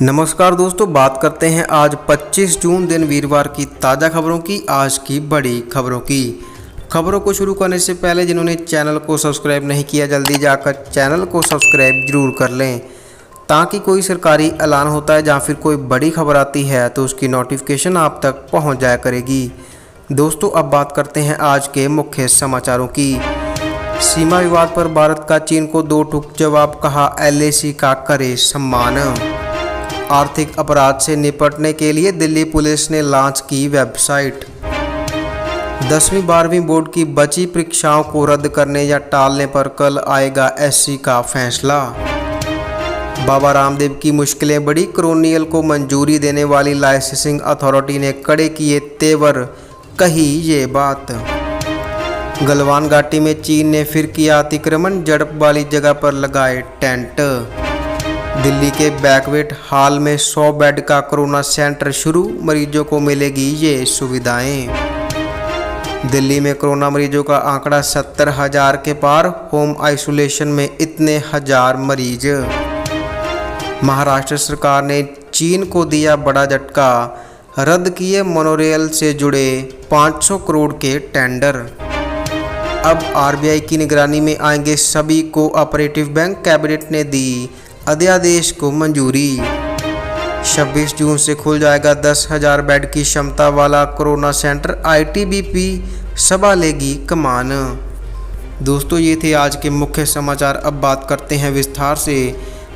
नमस्कार दोस्तों, बात करते हैं आज 25 जून दिन वीरवार की ताज़ा खबरों की। आज की बड़ी खबरों की खबरों को शुरू करने से पहले जिन्होंने चैनल को सब्सक्राइब नहीं किया, जल्दी जाकर चैनल को सब्सक्राइब जरूर कर लें ताकि कोई सरकारी ऐलान होता है या फिर कोई बड़ी खबर आती है तो उसकी नोटिफिकेशन आप तक पहुंच जाया करेगी। दोस्तों, अब बात करते हैं आज के मुख्य समाचारों की। सीमा विवाद पर भारत का चीन को दो टूक जवाब, कहा LAC का करे सम्मान। आर्थिक अपराध से निपटने के लिए दिल्ली पुलिस ने लॉन्च की वेबसाइट। 10वीं 12वीं बोर्ड की बची परीक्षाओं को रद्द करने या टालने पर कल आएगा SC का फैसला। बाबा रामदेव की मुश्किलें बढ़ी, क्रोनियल को मंजूरी देने वाली लाइसेंसिंग अथॉरिटी ने कड़े किए तेवर, कही ये बात। गलवान घाटी में चीन ने फिर किया अतिक्रमण, झड़प वाली जगह पर लगाए टेंट। दिल्ली के बैकवेट हॉल में 100 बेड का कोरोना सेंटर शुरू, मरीजों को मिलेगी ये सुविधाएं। दिल्ली में कोरोना मरीजों का आंकड़ा 70,000 के पार, होम आइसोलेशन में इतने हजार मरीज। महाराष्ट्र सरकार ने चीन को दिया बड़ा झटका, रद्द किए मोनोरेल से जुड़े 500 करोड़ के टेंडर। अब RBI की निगरानी में आएंगे सभी कोऑपरेटिव बैंक, कैबिनेट ने दी अध्यादेश को मंजूरी। 26 जून से खुल जाएगा 10,000 बेड की क्षमता वाला कोरोना सेंटर, ITBP सभा लेगी कमान। दोस्तों, ये थे आज के मुख्य समाचार। अब बात करते हैं विस्तार से,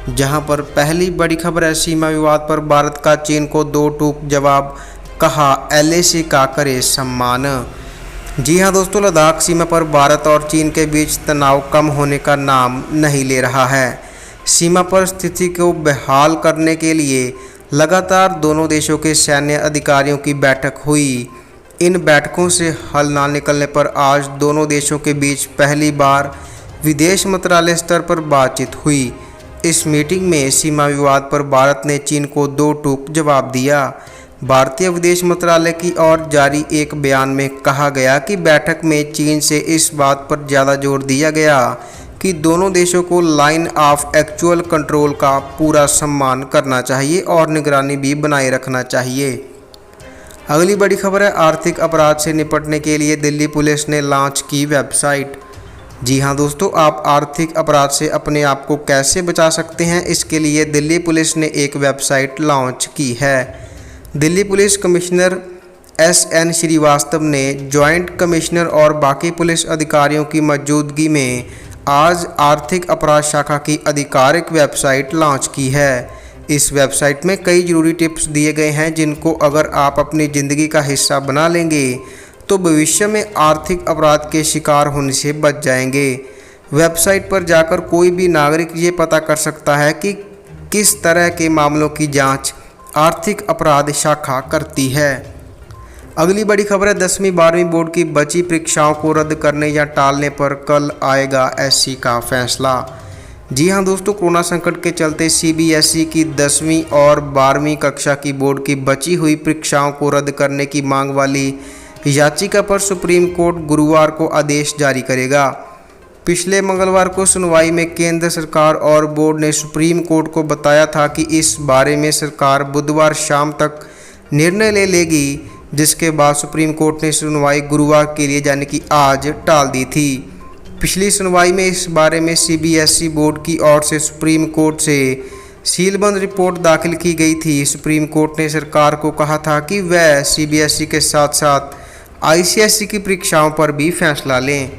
जहां पर पहली बड़ी खबर है सीमा विवाद पर भारत का चीन को दो टूक जवाब, कहा LAC का करे सम्मान। जी हां दोस्तों, लद्दाख सीमा पर भारत और चीन के बीच तनाव कम होने का नाम नहीं ले रहा है। सीमा पर स्थिति को बहाल करने के लिए लगातार दोनों देशों के सैन्य अधिकारियों की बैठक हुई। इन बैठकों से हल ना निकलने पर आज दोनों देशों के बीच पहली बार विदेश मंत्रालय स्तर पर बातचीत हुई। इस मीटिंग में सीमा विवाद पर भारत ने चीन को दो टूक जवाब दिया। भारतीय विदेश मंत्रालय की ओर जारी एक बयान में कहा गया कि बैठक में चीन से इस बात पर ज़्यादा जोर दिया गया कि दोनों देशों को लाइन ऑफ एक्चुअल कंट्रोल का पूरा सम्मान करना चाहिए और निगरानी भी बनाए रखना चाहिए। अगली बड़ी खबर है, आर्थिक अपराध से निपटने के लिए दिल्ली पुलिस ने लॉन्च की वेबसाइट। जी हां दोस्तों, आप आर्थिक अपराध से अपने आप को कैसे बचा सकते हैं, इसके लिए दिल्ली पुलिस ने एक वेबसाइट लॉन्च की है। Delhi police commissioner SN Srivastava ने जॉइंट कमिश्नर और बाकी पुलिस अधिकारियों की मौजूदगी में आज आर्थिक अपराध शाखा की आधिकारिक वेबसाइट लॉन्च की है। इस वेबसाइट में कई जरूरी टिप्स दिए गए हैं जिनको अगर आप अपनी ज़िंदगी का हिस्सा बना लेंगे तो भविष्य में आर्थिक अपराध के शिकार होने से बच जाएंगे। वेबसाइट पर जाकर कोई भी नागरिक ये पता कर सकता है कि किस तरह के मामलों की जांच आर्थिक अपराध शाखा करती है। अगली बड़ी खबर है, 10वीं 12वीं बोर्ड की बची परीक्षाओं को रद्द करने या टालने पर कल आएगा SC का फैसला। जी हां दोस्तों, कोरोना संकट के चलते CBSE की 10वीं और 12वीं कक्षा की बोर्ड की बची हुई परीक्षाओं को रद्द करने की मांग वाली याचिका पर सुप्रीम कोर्ट गुरुवार को आदेश जारी करेगा। पिछले मंगलवार को सुनवाई में केंद्र सरकार और बोर्ड ने सुप्रीम कोर्ट को बताया था कि इस बारे में सरकार बुधवार शाम तक निर्णय ले लेगी, जिसके बाद सुप्रीम कोर्ट ने सुनवाई गुरुवार के लिए यानी कि आज टाल दी थी। पिछली सुनवाई में इस बारे में CBSE बोर्ड की ओर से सुप्रीम कोर्ट से सीलबंद रिपोर्ट दाखिल की गई थी। सुप्रीम कोर्ट ने सरकार को कहा था कि वह CBSE के साथ साथ ICSE की परीक्षाओं पर भी फैसला लें।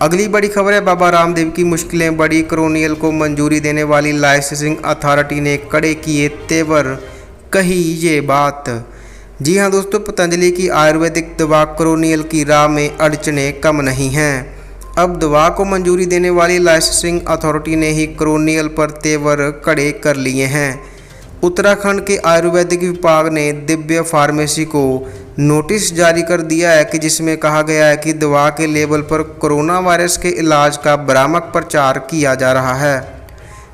अगली बड़ी खबर है, बाबा रामदेव की मुश्किलें बढ़ी, क्रोनियल को मंजूरी देने वाली लाइसेंसिंग अथॉरिटी ने कड़े किए तेवर, कही ये बात। जी हां दोस्तों, पतंजलि की आयुर्वेदिक दवा क्रोनियल की राह में अड़चनें कम नहीं हैं। अब दवा को मंजूरी देने वाली लाइसेंसिंग अथॉरिटी ने ही क्रोनियल पर तेवर कड़े कर लिए हैं। उत्तराखंड के आयुर्वेदिक विभाग ने दिव्य फार्मेसी को नोटिस जारी कर दिया है कि जिसमें कहा गया है कि दवा के लेबल पर कोरोना वायरस के इलाज का भ्रामक प्रचार किया जा रहा है,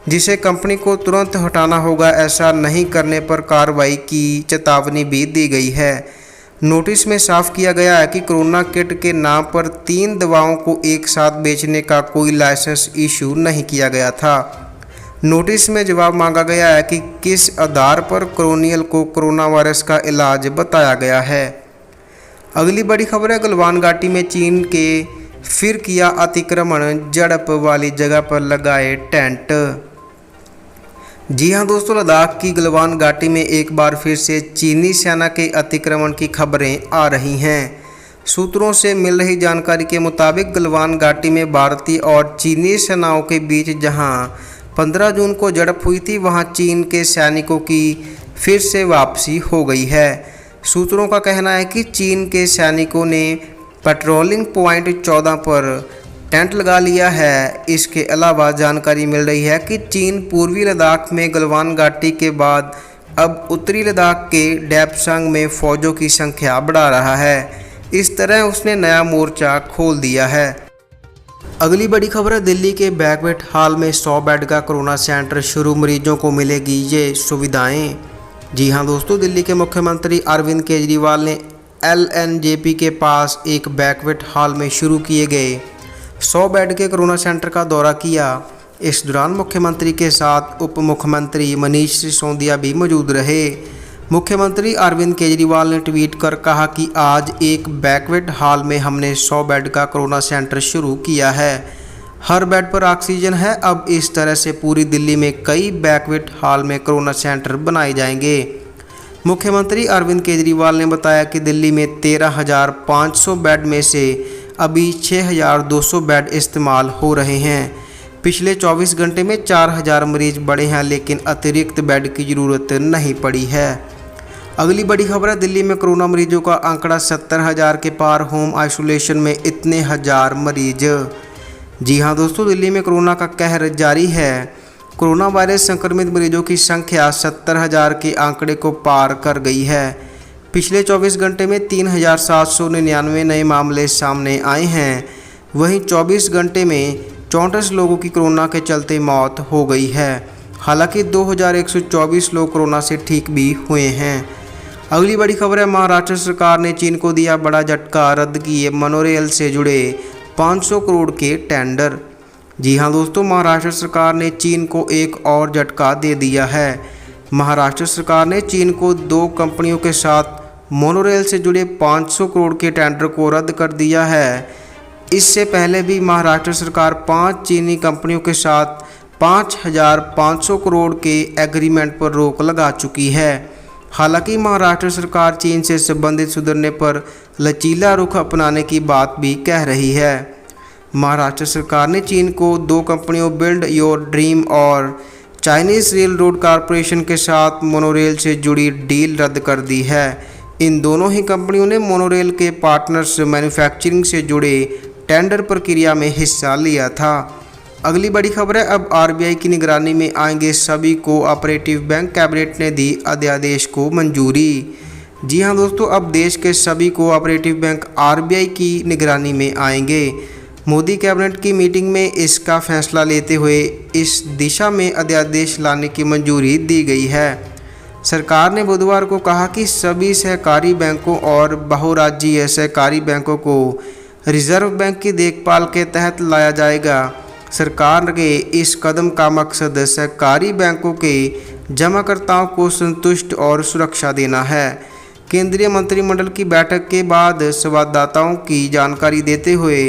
जिसे कंपनी को तुरंत हटाना होगा। ऐसा नहीं करने पर कार्रवाई की चेतावनी भी दी गई है। नोटिस में साफ किया गया है कि कोरोना किट के नाम पर 3 दवाओं को एक साथ बेचने का कोई लाइसेंस इशू नहीं किया गया था। नोटिस में जवाब मांगा गया है कि किस आधार पर कॉलोनियल को कोरोना वायरस का इलाज बताया गया है। अगली बड़ी खबर है, गलवान घाटी में चीन के फिर किया अतिक्रमण, झड़प वाली जगह पर लगाए टेंट। जी हां दोस्तों, लद्दाख की गलवान घाटी में एक बार फिर से चीनी सेना के अतिक्रमण की खबरें आ रही हैं। सूत्रों से मिल रही जानकारी के मुताबिक गलवान घाटी में भारतीय और चीनी सेनाओं के बीच जहां 15 जून को झड़प हुई थी, वहां चीन के सैनिकों की फिर से वापसी हो गई है। सूत्रों का कहना है कि चीन के सैनिकों ने पेट्रोलिंग पॉइंट 14 पर टेंट लगा लिया है। इसके अलावा जानकारी मिल रही है कि चीन पूर्वी लद्दाख में गलवान घाटी के बाद अब उत्तरी लद्दाख के डेप्सांग में फौजों की संख्या बढ़ा रहा है। इस तरह उसने नया मोर्चा खोल दिया है। अगली बड़ी खबर है, दिल्ली के बैंक्वेट हॉल में 100 बेड का कोरोना सेंटर शुरू, मरीजों को मिलेगी ये सुविधाएं। जी हां दोस्तों, दिल्ली के मुख्यमंत्री अरविंद केजरीवाल ने LNJP के पास एक बैंक्वेट हॉल में शुरू किए गए 100 बेड के कोरोना सेंटर का दौरा किया। इस दौरान मुख्यमंत्री के साथ उप मुख्यमंत्री मनीष सिसोदिया भी मौजूद रहे। मुख्यमंत्री अरविंद केजरीवाल ने ट्वीट कर कहा कि आज एक बैंक्वेट हॉल में हमने 100 बेड का कोरोना सेंटर शुरू किया है। हर बेड पर ऑक्सीजन है। अब इस तरह से पूरी दिल्ली में कई बैंक्वेट हॉल में कोरोना सेंटर बनाए जाएंगे। मुख्यमंत्री अरविंद केजरीवाल ने बताया कि दिल्ली में 13,500 बेड में से अभी 6,200 बेड इस्तेमाल हो रहे हैं। पिछले 24 घंटे में 4,000 मरीज बढ़े हैं, लेकिन अतिरिक्त बेड की ज़रूरत नहीं पड़ी है। अगली बड़ी खबर है, दिल्ली में कोरोना मरीजों का आंकड़ा 70,000 के पार, होम आइसोलेशन में इतने हजार मरीज। जी हां दोस्तों, दिल्ली में कोरोना का कहर जारी है। कोरोना वायरस संक्रमित मरीजों की संख्या 70,000 के आंकड़े को पार कर गई है। पिछले 24 घंटे में 3,799 नए मामले सामने आए हैं। वहीं 24 घंटे में 34 लोगों की कोरोना के चलते मौत हो गई है। हालांकि 2,124 लोग कोरोना से ठीक भी हुए हैं। अगली बड़ी खबर है, महाराष्ट्र सरकार ने चीन को दिया बड़ा झटका, रद्द किए मोनोरेल से जुड़े 500 करोड़ के टेंडर। जी हां दोस्तों, महाराष्ट्र सरकार ने चीन को एक और झटका दे दिया है। महाराष्ट्र सरकार ने चीन को 2 कंपनियों के साथ मोनोरेल से जुड़े 500 करोड़ के टेंडर को रद्द कर दिया है। इससे पहले भी महाराष्ट्र सरकार 5 चीनी कंपनियों के साथ 5,500 करोड़ के एग्रीमेंट पर रोक लगा चुकी है। हालांकि महाराष्ट्र सरकार चीन से संबंधित सुधरने पर लचीला रुख अपनाने की बात भी कह रही है। महाराष्ट्र सरकार ने चीन को 2 कंपनियों बिल्ड योर ड्रीम और चाइनीज़ रेल रोड कॉरपोरेशन के साथ मोनोरेल से जुड़ी डील रद्द कर दी है। इन दोनों ही कंपनियों ने मोनोरेल के पार्टनर्स मैन्युफैक्चरिंग से जुड़े टेंडर प्रक्रिया में हिस्सा लिया था। अगली बड़ी खबर है, अब RBI की निगरानी में आएंगे सभी कोऑपरेटिव बैंक, कैबिनेट ने दी अध्यादेश को मंजूरी। जी हां दोस्तों, अब देश के सभी कोऑपरेटिव बैंक RBI की निगरानी में आएंगे। मोदी कैबिनेट की मीटिंग में इसका फैसला लेते हुए इस दिशा में अध्यादेश लाने की मंजूरी दी गई है। सरकार ने बुधवार को कहा कि सभी सहकारी बैंकों और बहुराज्यीय सहकारी बैंकों को रिजर्व बैंक की देखभाल के तहत लाया जाएगा। सरकार के इस कदम का मकसद सहकारी बैंकों के जमाकर्ताओं को संतुष्ट और सुरक्षा देना है। केंद्रीय मंत्रिमंडल की बैठक के बाद संवाददाताओं की जानकारी देते हुए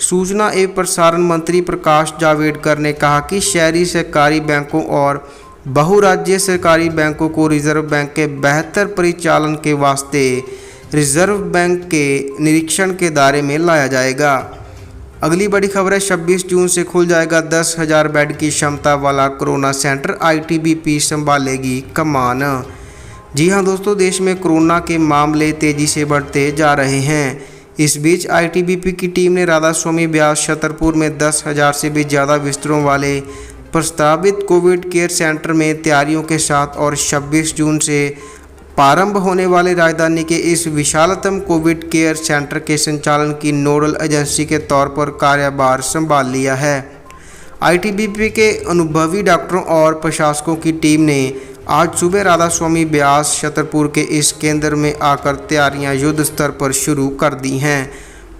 सूचना एवं प्रसारण मंत्री प्रकाश जावड़ेकर ने कहा कि शहरी सहकारी बैंकों और बहुराज्यीय सरकारी बैंकों को रिजर्व बैंक के बेहतर परिचालन के वास्ते रिजर्व बैंक के निरीक्षण के दायरे में लाया जाएगा। अगली बड़ी खबर है, 26 जून से खुल जाएगा 10,000 बेड की क्षमता वाला कोरोना सेंटर, ITBP संभालेगी कमान। जी हां दोस्तों, देश में कोरोना के मामले तेज़ी से बढ़ते जा रहे हैं। इस बीच ITBP की टीम ने राधा स्वामी ब्यास छतरपुर में 10,000 से भी ज़्यादा बिस्तरों वाले प्रस्तावित कोविड केयर सेंटर में तैयारियों के साथ और 26 जून से प्रारंभ होने वाले राजधानी के इस विशालतम कोविड केयर सेंटर के संचालन की नोडल एजेंसी के तौर पर कार्यभार संभाल लिया है। ITBP के अनुभवी डॉक्टरों और प्रशासकों की टीम ने आज सुबह राधा स्वामी ब्यास छतरपुर के इस केंद्र में आकर तैयारियां युद्ध स्तर पर शुरू कर दी हैं।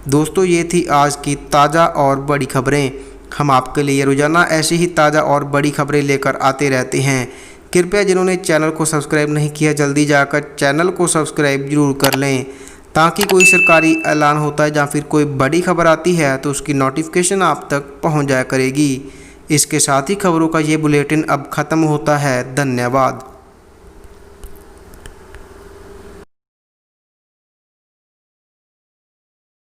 दोस्तों, ये थी आज की ताज़ा और बड़ी खबरें। हम आपके लिए रोज़ाना ऐसी ही ताज़ा और बड़ी खबरें लेकर आते रहते हैं। कृपया जिन्होंने चैनल को सब्सक्राइब नहीं किया जल्दी जाकर चैनल को सब्सक्राइब जरूर कर लें, ताकि कोई सरकारी ऐलान होता है या फिर कोई बड़ी खबर आती है तो उसकी नोटिफिकेशन आप तक पहुंच जाया करेगी। इसके साथ ही खबरों का ये बुलेटिन अब ख़त्म होता है। धन्यवाद।